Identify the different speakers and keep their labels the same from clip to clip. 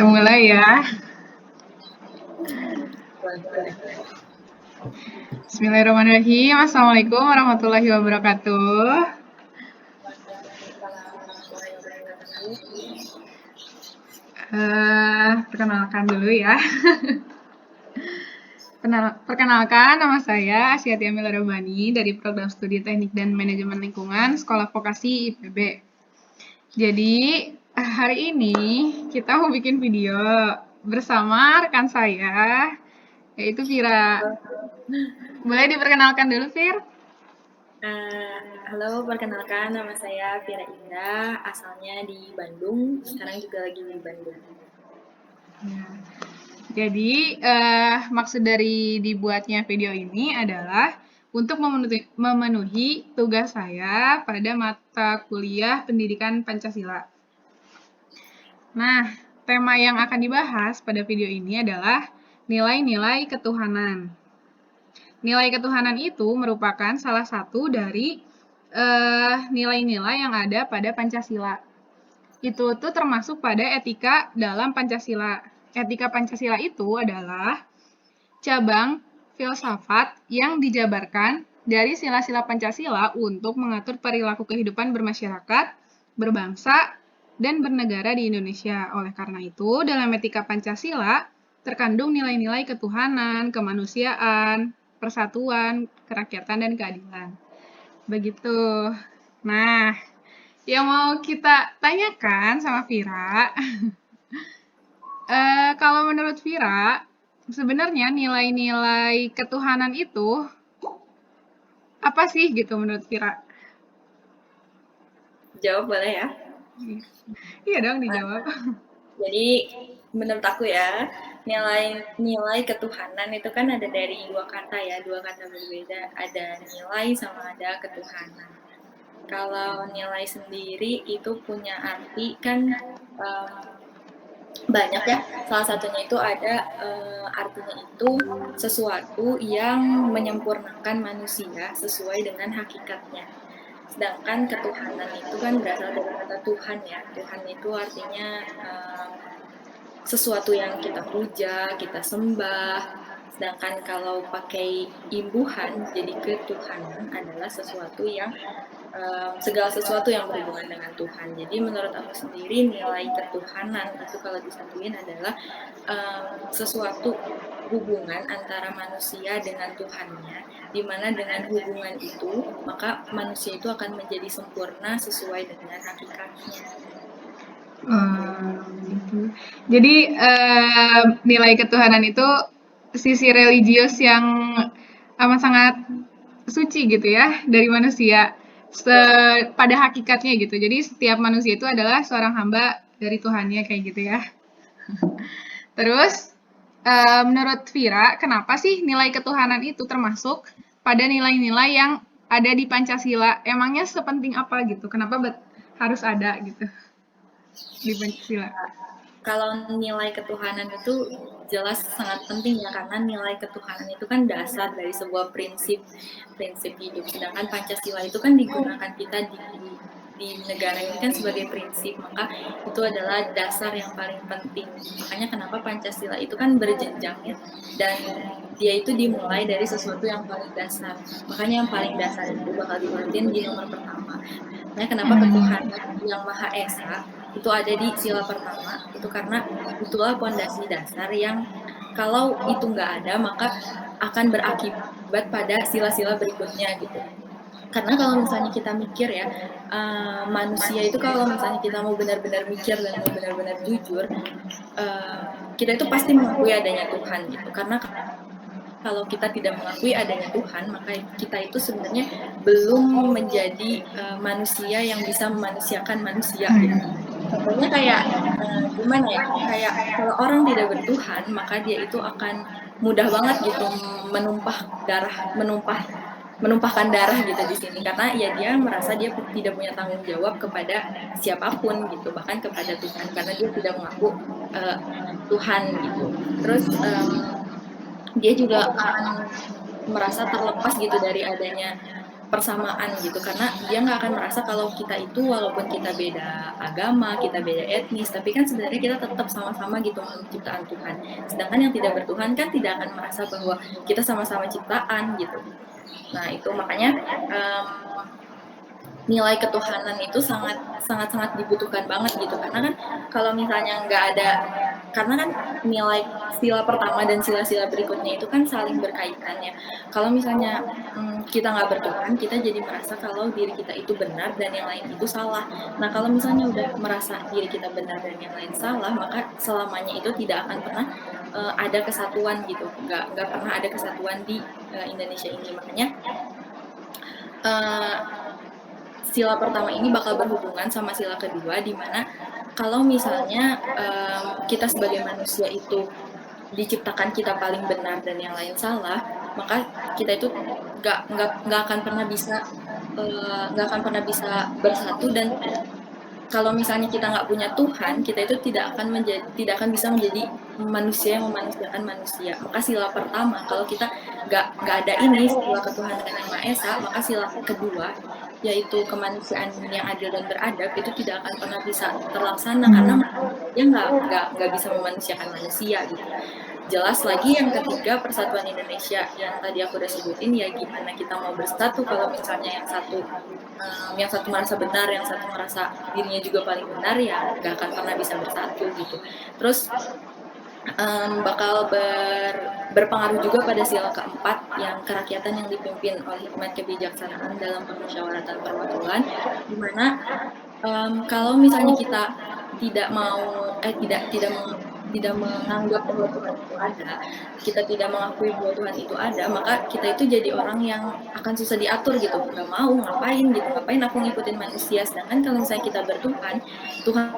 Speaker 1: Kita mulai ya. Bismillahirrahmanirrahim. Assalamualaikum warahmatullahi wabarakatuh. Perkenalkan dulu ya. Perkenalkan, nama saya Asyati Amila Robani dari Program Studi Teknik dan Manajemen Lingkungan Sekolah Vokasi IPB. Jadi, hari ini kita mau bikin video bersama rekan saya, yaitu Vira. Boleh diperkenalkan dulu, Vir?
Speaker 2: Halo, perkenalkan nama saya Vira Indah, asalnya di Bandung, sekarang juga lagi di Bandung.
Speaker 1: Jadi, maksud dari dibuatnya video ini adalah untuk memenuhi tugas saya pada mata kuliah Pendidikan Pancasila. Nah, tema yang akan dibahas pada video ini adalah nilai-nilai ketuhanan. Nilai ketuhanan itu merupakan salah satu dari nilai-nilai yang ada pada Pancasila. Itu tuh termasuk pada etika dalam Pancasila. Etika Pancasila itu adalah cabang filsafat yang dijabarkan dari sila-sila Pancasila untuk mengatur perilaku kehidupan bermasyarakat, berbangsa, dan bernegara di Indonesia. Oleh karena itu, dalam etika Pancasila terkandung nilai-nilai ketuhanan, kemanusiaan, persatuan, kerakyatan, dan keadilan. Begitu. Nah, yang mau kita tanyakan sama Vira, kalau menurut Vira, sebenarnya nilai-nilai ketuhanan itu apa sih gitu menurut Vira?
Speaker 2: Jawab boleh ya?
Speaker 1: Iya dong, dijawab.
Speaker 2: Jadi, menurut aku ya, nilai ketuhanan itu kan ada dari dua kata berbeda. Ada nilai sama ada ketuhanan. Kalau nilai sendiri itu punya arti kan banyak ya. Salah satunya itu ada artinya itu sesuatu yang menyempurnakan manusia sesuai dengan hakikatnya. Sedangkan ketuhanan itu kan berasal dari kata Tuhan ya. Tuhan itu artinya sesuatu yang kita puja, kita sembah. Sedangkan kalau pakai imbuhan jadi ketuhanan adalah sesuatu yang segala sesuatu yang berhubungan dengan Tuhan. Jadi menurut aku sendiri nilai ketuhanan itu kalau disatuin adalah sesuatu hubungan antara manusia dengan Tuhannya, di mana dengan hubungan itu maka manusia itu akan menjadi sempurna sesuai dengan hakikatnya.
Speaker 1: Gitu. Jadi nilai ketuhanan itu sisi religius yang amat sangat suci gitu ya dari manusia pada hakikatnya gitu. Jadi setiap manusia itu adalah seorang hamba dari Tuhannya kayak gitu ya. Terus menurut Vira, kenapa sih nilai ketuhanan itu termasuk pada nilai-nilai yang ada di Pancasila? Emangnya sepenting apa gitu? Kenapa harus ada gitu di Pancasila?
Speaker 2: Kalau nilai ketuhanan itu jelas sangat penting ya, karena nilai ketuhanan itu kan dasar dari sebuah prinsip hidup. Sedangkan Pancasila itu kan digunakan kita di negara ini kan sebagai prinsip, maka itu adalah dasar yang paling penting. Makanya kenapa Pancasila itu kan berjenjang ya, dan dia itu dimulai dari sesuatu yang paling dasar. Makanya yang paling dasar itu bakal dibuatin di nomor pertama. Makanya kenapa ketuhanan yang Maha Esa itu ada di sila pertama, itu karena itulah pondasi dasar yang kalau itu nggak ada maka akan berakibat pada sila-sila berikutnya gitu. Karena kalau misalnya kita mikir ya, manusia itu kalau misalnya kita mau benar-benar mikir dan mau benar-benar jujur, kita itu pasti mengakui adanya Tuhan gitu. Karena kalau kita tidak mengakui adanya Tuhan, maka kita itu sebenarnya belum menjadi manusia yang bisa memanusiakan manusia gitu. Contohnya kayak gimana ya, kayak kalau orang tidak bertuhan maka dia itu akan mudah banget gitu menumpahkan darah gitu di sini, karena ya dia merasa dia tidak punya tanggung jawab kepada siapapun gitu, bahkan kepada Tuhan, karena dia tidak mengaku Tuhan gitu. Terus dia juga akan merasa terlepas gitu dari adanya persamaan gitu, karena dia nggak akan merasa kalau kita itu walaupun kita beda agama, kita beda etnis, tapi kan sebenarnya kita tetap sama-sama gitu makhluk ciptaan Tuhan. Sedangkan yang tidak bertuhan kan tidak akan merasa bahwa kita sama-sama ciptaan gitu. Nah itu makanya nilai ketuhanan itu sangat dibutuhkan banget gitu, karena kan kalau misalnya nggak ada, karena kan nilai sila pertama dan sila-sila berikutnya itu kan saling berkaitan ya. Kalau misalnya kita nggak bertuhan, kita jadi merasa kalau diri kita itu benar dan yang lain itu salah. Nah kalau misalnya udah merasa diri kita benar dan yang lain salah, maka selamanya itu tidak akan pernah ada kesatuan gitu, nggak pernah ada kesatuan di Indonesia ini. Makanya sila pertama ini bakal berhubungan sama sila kedua, di mana kalau misalnya kita sebagai manusia itu diciptakan kita paling benar dan yang lain salah, maka kita itu nggak akan pernah bisa bersatu. Dan kalau misalnya kita nggak punya Tuhan, kita itu tidak akan bisa menjadi manusia yang memanusiakan manusia. Maka sila pertama, kalau kita nggak ada ini sila ketuhanan yang Maha Esa, maka sila kedua yaitu kemanusiaan yang adil dan beradab itu tidak akan pernah bisa terlaksana, karena dia nggak bisa memanusiakan manusia gitu. Jelas lagi yang ketiga, persatuan Indonesia yang tadi aku udah sebutin, ya gimana kita mau bersatu kalau misalnya yang satu merasa benar, yang satu merasa dirinya juga paling benar, ya nggak akan pernah bisa bersatu gitu. Terus bakal berpengaruh juga pada sila keempat, yang kerakyatan yang dipimpin oleh hikmat kebijaksanaan dalam permusyawaratan perwakilan, di mana kalau misalnya kita tidak menganggap bahwa Tuhan itu ada, kita tidak mengakui bahwa Tuhan itu ada, maka kita itu jadi orang yang akan susah diatur gitu, nggak mau ngapain aku ngikutin manusia. Sedangkan kalau misalnya kita bertuhan, Tuhan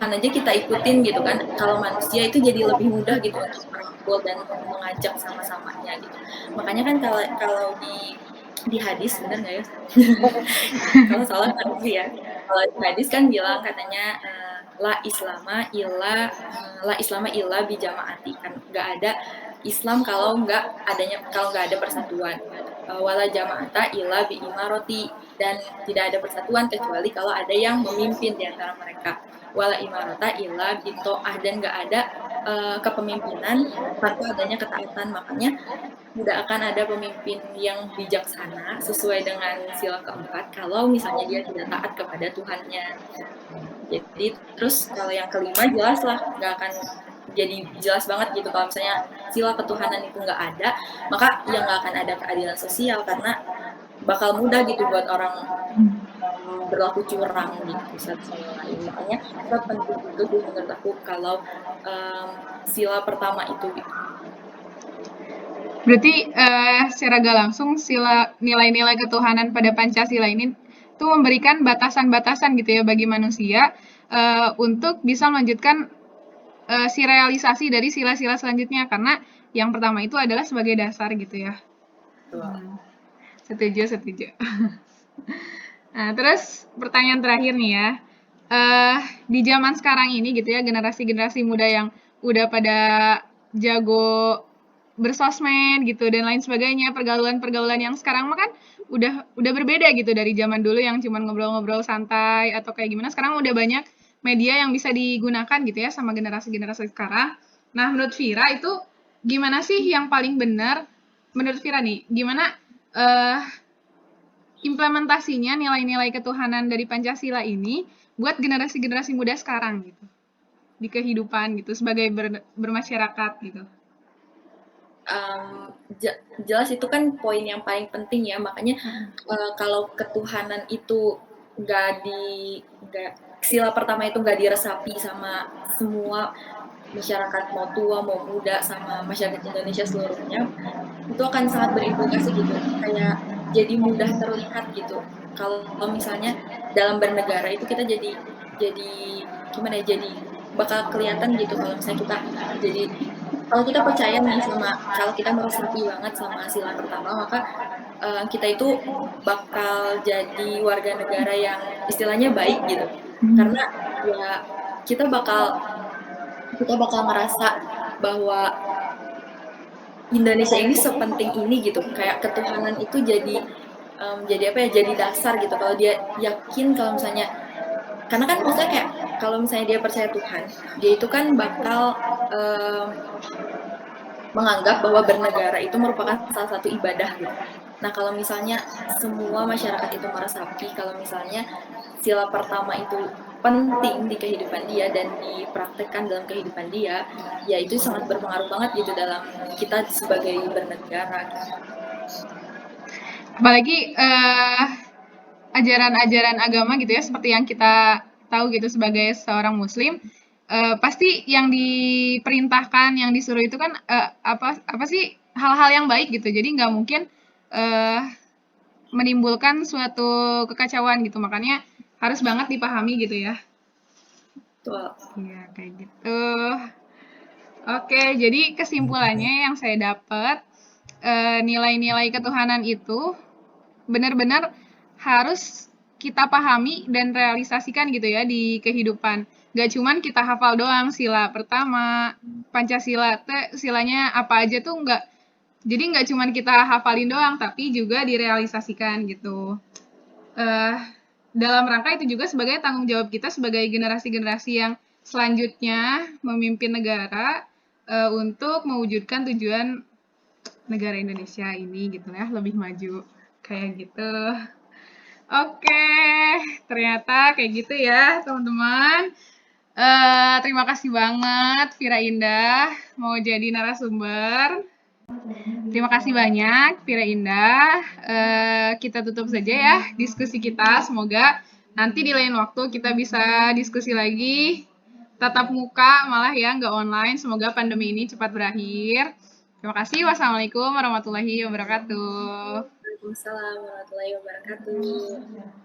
Speaker 2: aja kita ikutin gitu kan. Kalau manusia itu jadi lebih mudah gitu untuk merangkul dan mengajak sama-samanya gitu. Makanya kan kalau di hadis, benar nggak ya? Kalau salah kan ya. Kalau di hadis kan bilang katanya la islama illa bijamaati, kan nggak ada Islam kalau nggak ada persatuan. Wala jama'ata illa bi imaroti, dan tidak ada persatuan kecuali kalau ada yang memimpin di antara mereka. Wala imarata illa bito'ah, dan nggak ada kepemimpinan tanpa adanya ketaatan. Makanya tidak akan ada pemimpin yang bijaksana sesuai dengan sila keempat kalau misalnya dia tidak taat kepada Tuhannya. Jadi terus kalau yang kelima, jelas lah nggak akan jadi jelas banget gitu kalau misalnya sila ketuhanan itu nggak ada, maka ya nggak akan ada keadilan sosial, karena bakal mudah gitu buat orang berlaku curang gitu satu sama lain. Makanya itu penting itu menurut aku kalau sila pertama itu gitu.
Speaker 1: Berarti secara gak langsung nilai-nilai ketuhanan pada Pancasila ini tuh memberikan batasan-batasan gitu ya bagi manusia untuk bisa melanjutkan si realisasi dari sila-sila selanjutnya, karena yang pertama itu adalah sebagai dasar gitu ya. Setuju. Nah, terus pertanyaan terakhir nih ya, di zaman sekarang ini gitu ya, generasi-generasi muda yang udah pada jago bersosmed gitu dan lain sebagainya, pergaulan yang sekarang mah kan udah berbeda gitu dari zaman dulu yang cuma ngobrol-ngobrol santai atau kayak gimana. Sekarang udah banyak media yang bisa digunakan gitu ya sama generasi-generasi sekarang. Nah, menurut Vira itu gimana sih yang paling benar? Menurut Vira nih, gimana implementasinya nilai-nilai ketuhanan dari Pancasila ini buat generasi-generasi muda sekarang gitu di kehidupan gitu sebagai bermasyarakat gitu.
Speaker 2: Jelas itu kan poin yang paling penting ya, makanya kalau ketuhanan itu sila pertama itu nggak diresapi sama semua masyarakat, mau tua mau muda, sama masyarakat Indonesia seluruhnya, itu akan sangat berimplikasi gitu, kayak jadi mudah terlihat gitu. Kalau misalnya dalam bernegara itu kita jadi gimana ya, jadi bakal kelihatan gitu kalau misalnya kita kalau kita percaya nih kalau kita meresapi banget sama sila pertama, maka kita itu bakal jadi warga negara yang istilahnya baik gitu. Karena ya kita bakal merasa bahwa Indonesia ini sepenting ini gitu, kayak ketuhanan itu jadi jadi apa ya, jadi dasar gitu. Kalau dia yakin kalau misalnya, karena kan maksudnya kayak kalau misalnya dia percaya Tuhan, dia itu kan bakal menganggap bahwa bernegara itu merupakan salah satu ibadah gitu. Nah, kalau misalnya semua masyarakat itu meresapi kalau misalnya sila pertama itu penting di kehidupan dia dan dipraktekkan dalam kehidupan dia, ya itu sangat berpengaruh banget gitu dalam kita sebagai bernegara.
Speaker 1: Apalagi ajaran-ajaran agama gitu ya, seperti yang kita tahu gitu sebagai seorang muslim, pasti yang diperintahkan, yang disuruh itu kan apa sih hal-hal yang baik gitu. Jadi nggak mungkin eh, menimbulkan suatu kekacauan gitu. Makanya harus banget dipahami gitu ya.
Speaker 2: Betul.
Speaker 1: Iya, kayak gitu. Oke, jadi kesimpulannya yang saya dapat, nilai-nilai ketuhanan itu benar-benar harus kita pahami dan realisasikan gitu ya di kehidupan. Gak cuman kita hafal doang sila pertama, Pancasila, silanya apa aja tuh nggak. Jadi nggak cuman kita hafalin doang, tapi juga direalisasikan gitu. eh Dalam rangka itu juga sebagai tanggung jawab kita sebagai generasi-generasi yang selanjutnya memimpin negara, untuk mewujudkan tujuan negara Indonesia ini gitu ya, lebih maju kayak gitu. Oke, ternyata kayak gitu ya teman-teman. Terima kasih banget Vira Indah mau jadi narasumber. Terima kasih banyak Vira Indah. Kita tutup saja ya diskusi kita. Semoga nanti di lain waktu kita bisa diskusi lagi tatap muka malah ya nggak online. Semoga pandemi ini cepat berakhir. Terima kasih. Wassalamualaikum warahmatullahi wabarakatuh.
Speaker 2: Waalaikumsalam warahmatullahi wabarakatuh.